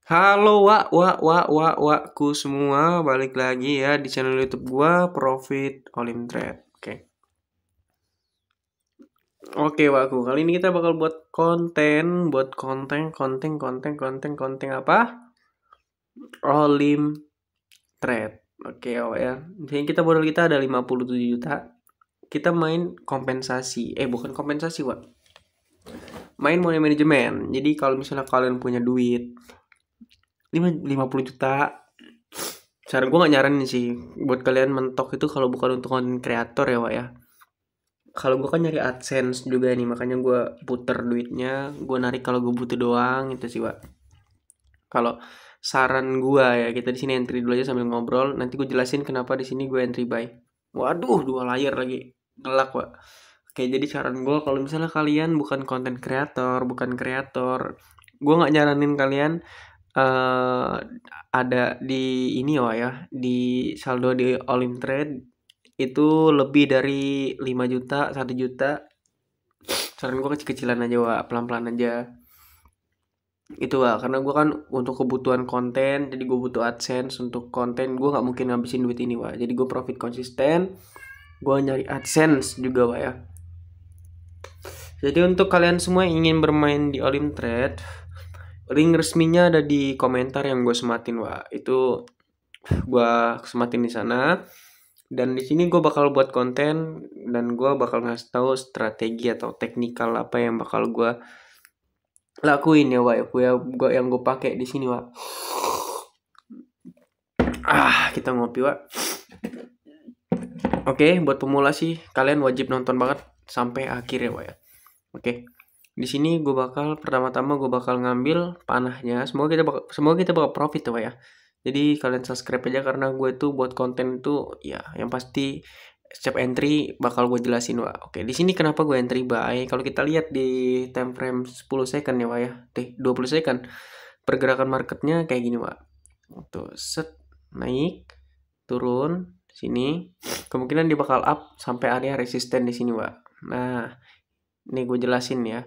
Halo wakku semua, balik lagi ya di channel YouTube gua Profit Olim Trade. Oke wakku, kali ini kita bakal buat konten apa? Olim Trade. Oke, ya. Jadi modal kita ada 57 juta. Kita main kompensasi. Bukan kompensasi, Wak. Main money management. Jadi kalau misalnya kalian punya duit 50 juta, saran gue gak nyaranin sih buat kalian mentok itu kalau bukan untuk konten kreator ya Wak ya. Kalau gue kan nyari AdSense juga nih, makanya gue puter duitnya, gue narik kalau gue butuh doang itu sih Wak. Kalau saran gue ya, kita di sini entry dulu aja sambil ngobrol, nanti gue jelasin kenapa di sini gue entry buy. Waduh, 2 layar lagi, ngelak Wak. Oke, jadi saran gue kalau misalnya kalian bukan konten kreator, gue nggak nyaranin kalian eh ada di ini ya, di saldo di Olim Trade itu lebih dari 5 juta, 1 juta. Saran gue kecil-kecilan aja, Wak, pelan-pelan aja. Itu, Wak, karena gue kan untuk kebutuhan konten, jadi gue butuh AdSense untuk konten, gue nggak mungkin ngabisin duit ini, Wak. Jadi gue profit konsisten, gue nyari AdSense juga, Wak ya. Jadi untuk kalian semua yang ingin bermain di Olim Trade, link resminya ada di komentar yang gue sematin, Wak. Itu gue sematin di sana. Dan di sini gue bakal buat konten dan gue bakal ngasih tahu strategi atau teknikal apa yang bakal gue lakuin ya, Wak. Yang gue pakai di sini, Wak. Kita ngopi, Wak. Oke, buat pemula sih kalian wajib nonton banget sampai akhir ya, Wak ya. Oke. Di sini gue bakal pertama-tama gue bakal ngambil panahnya. Semoga kita bakal profit ya, Wak ya. Jadi kalian subscribe aja karena gue tuh buat konten itu ya yang pasti setiap entry bakal gue jelasin, Wak. Oke, di sini kenapa gue entry buy? Kalau kita lihat di time frame 10 second ya, Wak ya. 20 second. Pergerakan marketnya kayak gini, Wak. Tuh, set naik, turun sini. Kemungkinan dia bakal up sampai area resisten di sini, Wak. Nah, ini gue jelasin ya.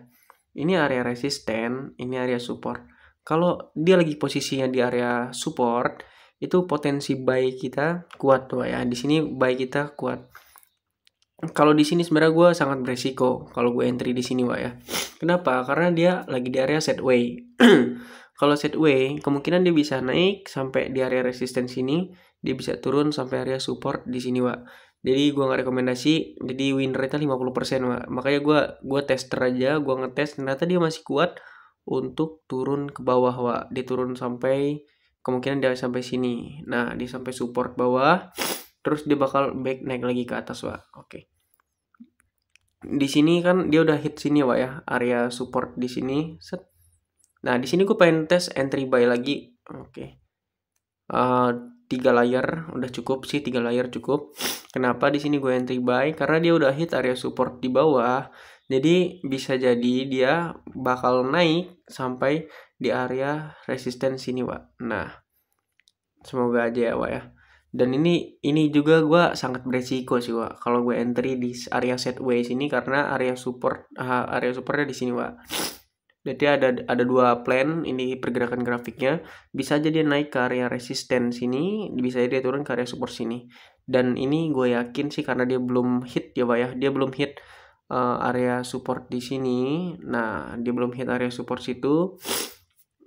Ini area resisten, ini area support. Kalau dia lagi posisinya di area support, itu potensi buy kita kuat tuh ya. Di sini buy kita kuat. Kalau di sini sebenarnya gue sangat beresiko kalau gue entry di sini, Wak ya. Kenapa? Karena dia lagi di area sideway. Kalau sideway, kemungkinan dia bisa naik sampai di area resisten sini, dia bisa turun sampai area support di sini, Wak. Jadi gue nggak rekomendasi, jadi win rate-nya 50%, Wak. Makanya gue tester aja, gue ngetes, ternyata dia masih kuat untuk turun ke bawah, Wak. Dia turun sampai, kemungkinan dia sampai sini. Nah, dia sampai support bawah, terus dia bakal back naik lagi ke atas, Wak. Oke. Di sini kan dia udah hit sini, Wak ya, area support di sini. Set. Nah, di sini gue pengen tes entry buy lagi. Oke. 3 layar udah cukup sih, 3 layar cukup. Kenapa di sini gue entry buy? Karena dia udah hit area support di bawah. Jadi bisa jadi dia bakal naik sampai di area resistance sini, Wak. Nah, semoga aja ya, Wak ya. Dan ini juga gue sangat beresiko sih, Wak, kalau gue entry di area sideway sini karena area supportnya di sini, Wak. Jadi ada 2 plan ini pergerakan grafiknya. Bisa aja dia naik ke area resisten sini, bisa aja dia turun ke area support sini. Dan ini gue yakin sih karena dia belum hit ya, Pak ya. Dia belum hit area support di sini. Nah, dia belum hit area support situ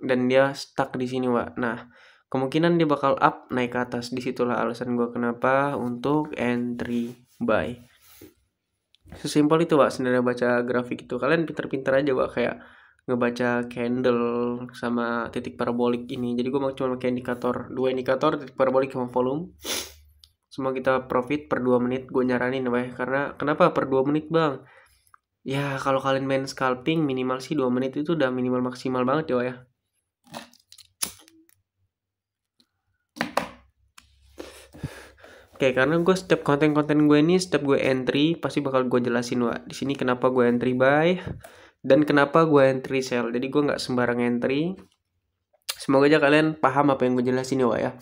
dan dia stuck di sini, Pak. Nah, kemungkinan dia bakal up naik ke atas. Disitulah alasan gue kenapa untuk entry buy. Sesimpel itu, Pak, sebenarnya baca grafik itu. Kalian pinter-pinter aja, Pak, kayak ngebaca candle sama titik parabolik ini. Jadi gue mau cuma pakai indikator, 2 indikator, titik parabolik sama volume. Semua kita profit per 2 menit. Gue nyaranin ya, karena kenapa per 2 menit, Bang? Ya kalau kalian main scalping minimal sih 2 menit itu udah minimal maksimal banget ya. Oke, karena gue setiap konten-konten gue ini, setiap gue entry pasti bakal gue jelasin, Wak. Di sini kenapa gue entry buy dan kenapa gue entry sell. Jadi gue nggak sembarang entry. Semoga aja kalian paham apa yang gue jelasin ya, Wak ya.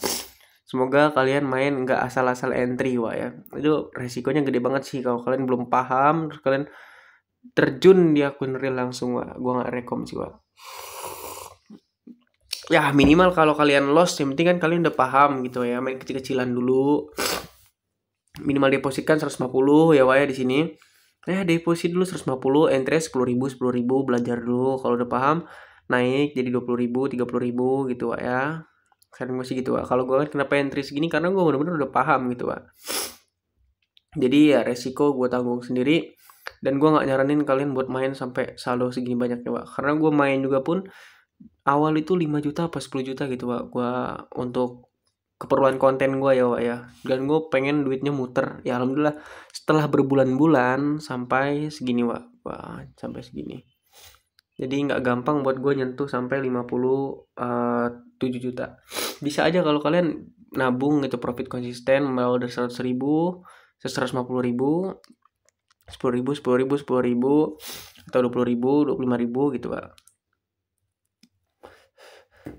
Semoga kalian main nggak asal-asal entry, Wak ya. Itu resikonya gede banget sih kalau kalian belum paham, terus kalian terjun di akun real langsung, Wak. Gue nggak rekom sih, Wak. Ya minimal kalau kalian loss, yang penting kan kalian udah paham gitu ya, main kecil-kecilan dulu. Minimal depositkan 150 ya Wak ya di sini. Deposit dulu 150, entry 10.000 belajar dulu. Kalau udah paham naik jadi 20.000, 30.000 gitu Wak ya. Sekarang masih gitu Wak. Kalau gue kan kenapa entry segini, karena gue bener-bener udah paham gitu Wak. Jadi ya resiko gue tanggung sendiri. Dan gue gak nyaranin kalian buat main sampai saldo segini banyaknya Wak. Karena gue main juga pun awal itu 5 juta apa 10 juta gitu Wak. Gue untuk keperluan konten gue ya Wak ya. Dan gue pengen duitnya muter. Ya alhamdulillah setelah berbulan-bulan sampai segini Wak. Wah sampai segini. Jadi nggak gampang buat gue nyentuh sampai 57 juta. Bisa aja kalau kalian nabung gitu, profit konsisten mulai dari 100.000, 150.000, 10.000, 10.000, 10.000, atau 20.000, 25.000 gitu Pak.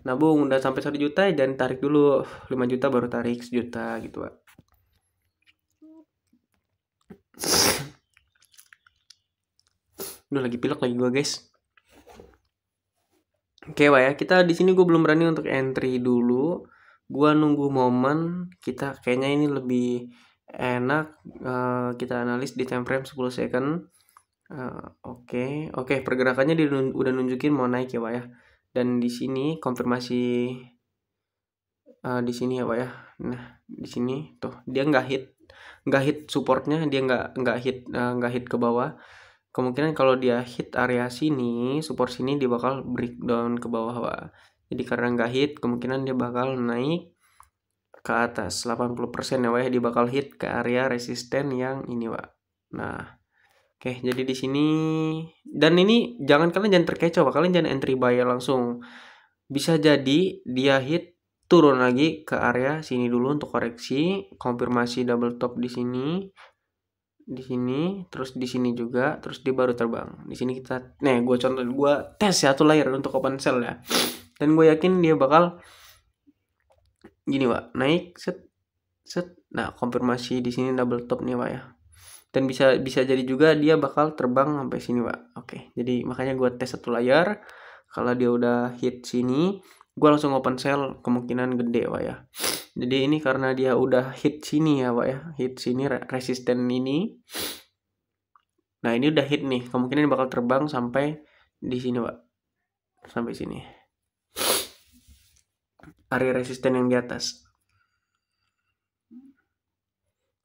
Nabung udah sampai 1 juta dan tarik dulu 5 juta baru tarik 1 juta gitu Pak. Udah lagi pilek lagi gue guys. Oke Wak ya, kita di sini gue belum berani untuk entry dulu. Gua nunggu momen, kita kayaknya ini lebih enak kita analis di time frame 10 second. Oke, pergerakannya dia udah nunjukin mau naik ya Pak ya. Dan di sini konfirmasi di sini ya Pak ya. Nah, di sini tuh dia nggak hit supportnya, dia nggak hit ke bawah. Kemungkinan kalau dia hit area sini, support sini, dia bakal breakdown ke bawah Pak. Jadi karena nggak hit, kemungkinan dia bakal naik ke atas 80% ya Pak ya, dia bakal hit ke area resisten yang ini Pak. Nah, oke, jadi di sini dan ini kalian jangan terkecoh Pak, kalian jangan entry buy langsung. Bisa jadi dia hit turun lagi ke area sini dulu untuk koreksi, konfirmasi double top di sini, terus di sini juga, terus dia baru terbang. Di sini kita, gue tes satu layer untuk open sell ya. Dan gue yakin dia bakal gini Pak, naik set. Nah, konfirmasi di sini double top nih Pak ya. Dan bisa jadi juga dia bakal terbang sampai sini Pak. Oke, jadi makanya gue tes satu layar. Kalau dia udah hit sini, gue langsung open sell, kemungkinan gede Pak ya. Jadi ini karena dia udah hit sini ya Pak ya, hit sini resisten ini. Nah ini udah hit nih, kemungkinan bakal terbang sampai di sini Pak, sampai sini. Area resisten yang di atas.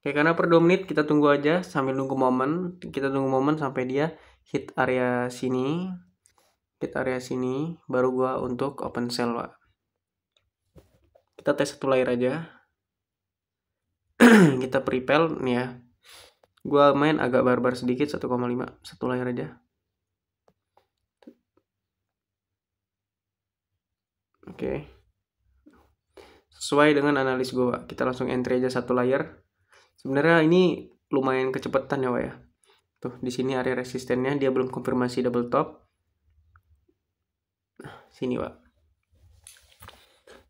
Oke, karena per 2 menit kita tunggu aja sambil nunggu momen. Kita tunggu momen sampai dia hit area sini. Hit area sini, baru gua untuk open sell Pak. Kita tes satu layer aja. Kita prepel nih ya. Gua main agak barbar sedikit 1,5, satu layer aja. Oke. Sesuai dengan analis gua, kita langsung entry aja satu layer. Sebenarnya ini lumayan kecepatan ya Pak ya. Tuh, di sini area resistennya dia belum konfirmasi double top. Nah, sini Pak.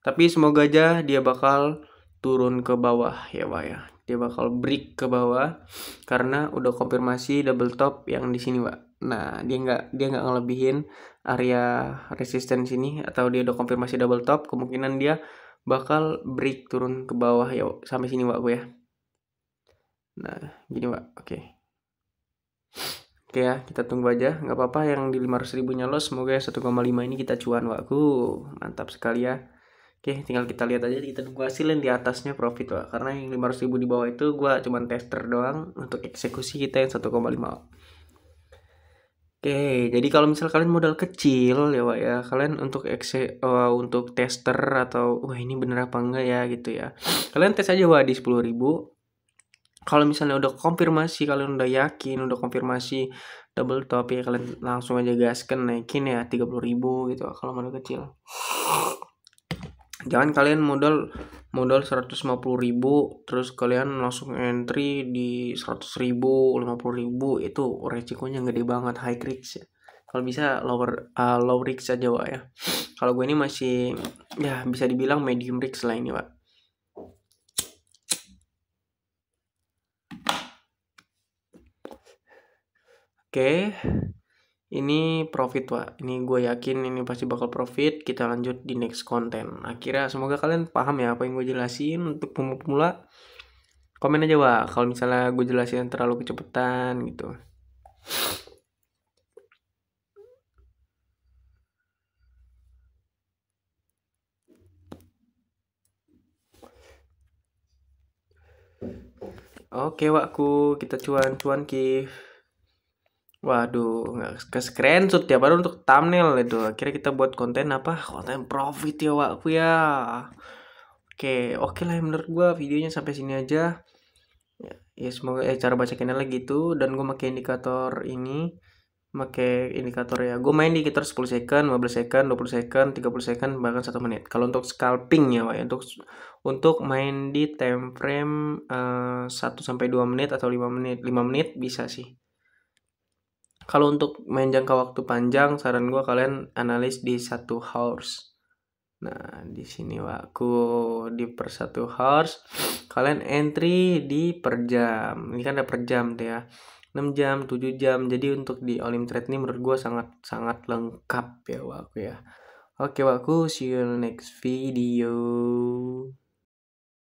Tapi semoga aja dia bakal turun ke bawah ya Pak ya. Dia bakal break ke bawah karena udah konfirmasi double top yang di sini Pak. Nah, dia nggak ngelebihin area resisten sini, atau dia udah konfirmasi double top, kemungkinan dia bakal break turun ke bawah ya sampai sini Pak gue ya. Nah, gini Pak. Oke ya, kita tunggu aja. Nggak apa-apa yang di 500.000-nya loss. Semoga 1,5 ini kita cuan, Wak. Mantap sekali ya. Oke, tinggal kita lihat aja. Kita tunggu hasilnya di atasnya profit, Wak. Karena yang 500.000 di bawah itu gue cuman tester doang. Untuk eksekusi kita yang 1,5, Wak. Oke, jadi kalau misal kalian modal kecil ya Wak ya, kalian untuk tester atau wah ini bener apa enggak ya gitu ya. Kalian tes aja Wak di 10.000. Kalau misalnya udah konfirmasi, kalian udah yakin, udah konfirmasi double top ya, kalian langsung aja gaskan naikin ya 30.000 gitu kalau modal kecil. Jangan kalian modal 150.000 terus kalian langsung entry di 100.000, 50.000, itu resikonya gede banget, high risk ya. Kalau bisa low risk aja Wak ya. Kalau gue ini masih ya bisa dibilang medium risk lah ini Wak. Oke, Ini profit, Wak. Ini gue yakin ini pasti bakal profit. Kita lanjut di next konten. Akhirnya semoga kalian paham ya apa yang gue jelasin. Untuk pemula, komen aja, Wak, kalau misalnya gue jelasin terlalu kecepatan gitu. Oke, Wakku, kita cuan-cuan ki. Waduh, nggak ke screenshot ya, baru untuk thumbnail itu. Akhirnya kita buat konten apa? Konten profit ya, Wakku ya. Oke lah ya, menurut gua videonya sampai sini aja. Ya semoga cara baca channelnya gitu, dan gue pakai indikator ini, pakai indikator ya. Gue main di indikator 10 second, 15 second, 20 second, 30 second, bahkan 1 menit. Kalau untuk scalping ya, Pak, ya, untuk main di time frame 1 sampai 2 menit atau 5 menit. 5 menit bisa sih. Kalau untuk main jangka waktu panjang, saran gue kalian analis di 1 hours. Nah, di sini aku di per 1 hours, kalian entry di per jam. Ini kan ada per jam tuh ya. 6 jam, 7 jam. Jadi untuk di all in trade ini menurut gue sangat lengkap ya, Waku ya. Oke, Waku, see you next video.